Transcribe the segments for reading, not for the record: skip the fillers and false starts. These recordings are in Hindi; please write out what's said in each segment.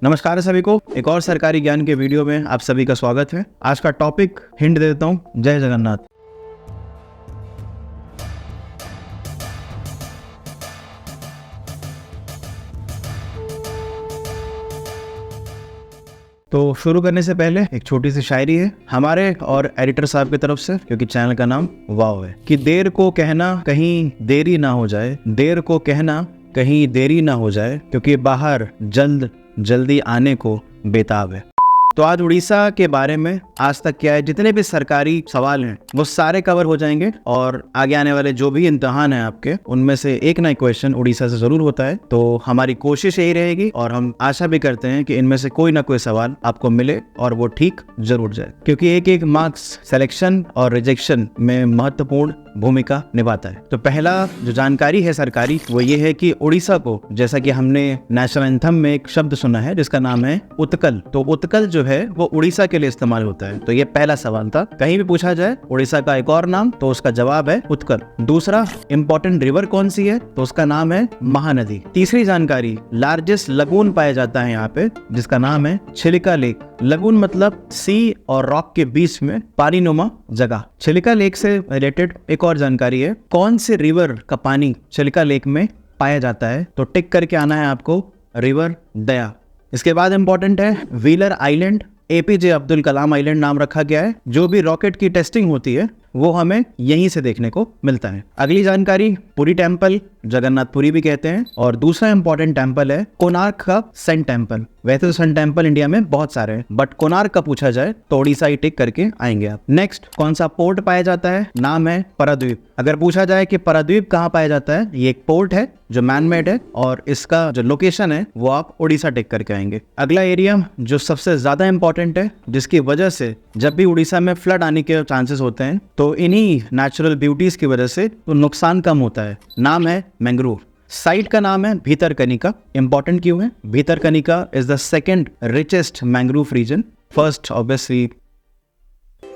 नमस्कार सभी को, एक और सरकारी ज्ञान के वीडियो में आप सभी का स्वागत है। आज का टॉपिक हिंट दे देता हूँ, जय जगन्नाथ। तो शुरू करने से पहले एक छोटी सी शायरी है हमारे और एडिटर साहब की तरफ से, क्योंकि चैनल का नाम वाव है, कि देर को कहना कहीं देरी ना हो जाए, देर को कहना कहीं देरी ना हो जाए, क्योंकि बाहर जल्दी आने को बेताब है। तो आज उड़ीसा के बारे में आज तक क्या है, जितने भी सरकारी सवाल हैं वो सारे कवर हो जाएंगे और आगे आने वाले जो भी इम्तिहान है आपके, उनमें से एक ना एक क्वेश्चन उड़ीसा से जरूर होता है। तो हमारी कोशिश यही रहेगी और हम आशा भी करते हैं कि इनमें से कोई ना कोई सवाल आपको मिले और वो ठीक जरूर जाए, क्योंकि एक एक मार्क्स सिलेक्शन और रिजेक्शन में महत्वपूर्ण भूमिका निभाता है। तो पहला जो जानकारी है सरकारी, वो ये है कि उड़ीसा को, जैसा कि हमने नेशनल एंथम में एक शब्द सुना है जिसका नाम है उत्कल, तो उत्कल जो है वो उड़ीसा के लिए इस्तेमाल होता है। तो ये पहला सवाल था। कहीं भी पूछा जाए उड़ीसा का एक और नाम, तो उसका जवाब है उत्कल। दूसरा, इंपॉर्टेंट रिवर कौन सी है, तो उसका नाम है महानदी। तीसरी जानकारी, लार्जेस्ट लगून पाया जाता है यहाँ पे, जिसका नाम है चिलिका लेक। लगून मतलब सी और रॉक के बीच में पानीनुमा जगह। चिलिका लेक से रिलेटेड एक और जानकारी है, कौन से रिवर का पानी चिलिका लेक में पाया जाता है, तो टिक करके आना है आपको, रिवर दया। इसके बाद इंपॉर्टेंट है wheeler island, APJ Abdul Kalam island नाम रखा गया है। जो भी रॉकेट की टेस्टिंग होती है वो हमें यहीं से देखने को मिलता है। अगली जानकारी, पुरी टेम्पल, जगन्नाथपुरी भी कहते हैं। और दूसरा इंपॉर्टेंट टेम्पल है कोणार्क का सन टेम्पल। वैसे तो सन टेम्पल इंडिया में बहुत सारे हैं, बट कोणार्क का पूछा जाए तो उड़ीसा ही टिक करके आएंगे आप। नेक्स्ट, कौन सा पोर्ट पाया जाता है, नाम है पारादीप। अगर पूछा जाए कि पारादीप कहाँ पाया जाता है, ये एक पोर्ट है जो मैनमेड है और इसका जो लोकेशन है वो आप उड़ीसा टिक करके आएंगे। अगला एरिया जो सबसे ज्यादा इंपॉर्टेंट है, जिसकी वजह से जब भी उड़ीसा में फ्लड आने के चांसेस होते हैं, तो इन्हीं नेचुरल ब्यूटीज की वजह से तो नुकसान कम होता है, नाम है मैंग्रोव। साइट का नाम है भीतरकनिका। इंपॉर्टेंट क्यों है? Bhitarkanika is the second richest mangrove region. First obviously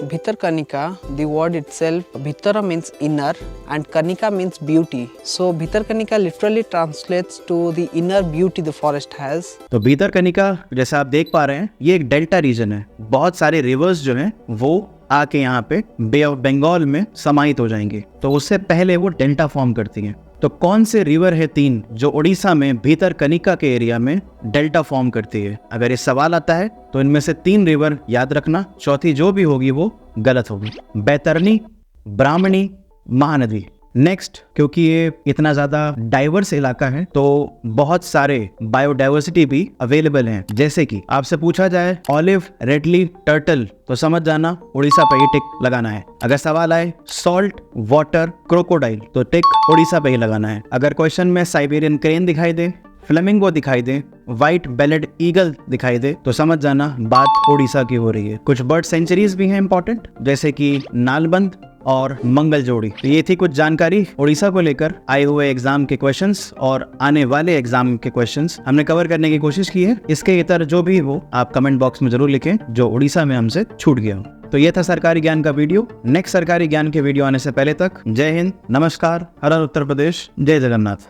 Bhitarkanika, the word itself, Bhitara means inner and Kanika means beauty. So Bhitarkanika literally translates to the inner beauty the forest has. तो भीतरकनिका जैसा आप देख पा रहे हैं, ये एक डेल्टा रीजन है। बहुत सारे रिवर्स जो हैं वो आके यहाँ पे बे ऑफ बंगाल में समाहित हो जाएंगे, तो उससे पहले वो डेल्टा फॉर्म करती हैं। तो कौन से रिवर है तीन जो उड़ीसा में भीतरकनिका के एरिया में डेल्टा फॉर्म करती है? अगर ये सवाल आता है तो इनमें से तीन रिवर याद रखना, चौथी जो भी होगी वो गलत होगी। बैतरनी, ब्राह्मणी, महानदी। नेक्स्ट, क्योंकि ये इतना ज्यादा डाइवर्स इलाका है तो बहुत सारे बायोडाइवर्सिटी भी अवेलेबल हैं। जैसे कि आपसे पूछा जाए ऑलिव रेडली टर्टल, तो समझ जाना उड़ीसा पे ही टिक लगाना है। अगर सवाल आए सॉल्ट वाटर क्रोकोडाइल, तो टिक उड़ीसा पे ही लगाना है। अगर क्वेश्चन में साइबेरियन क्रेन दिखाई दे, फ्लेमिंगो दिखाई दे, व्हाइट बेलेड ईगल दिखाई दे, तो समझ जाना बात उड़ीसा की हो रही है। कुछ बर्ड सेंचुरीज भी हैं इंपॉर्टेंट, जैसे कि नालबंद और मंगल जोड़ी। तो ये थी कुछ जानकारी उड़ीसा को लेकर आए हुए एग्जाम के क्वेश्चंस और आने वाले एग्जाम के क्वेश्चंस हमने कवर करने की कोशिश की है। इसके इतर जो भी हो आप कमेंट बॉक्स में जरूर लिखें जो उड़ीसा में हमसे छूट गया हो। तो ये था सरकारी ज्ञान का वीडियो। नेक्स्ट सरकारी ज्ञान के वीडियो आने से पहले तक जय हिंद, नमस्कार, हर हर उत्तर प्रदेश, जय जगन्नाथ।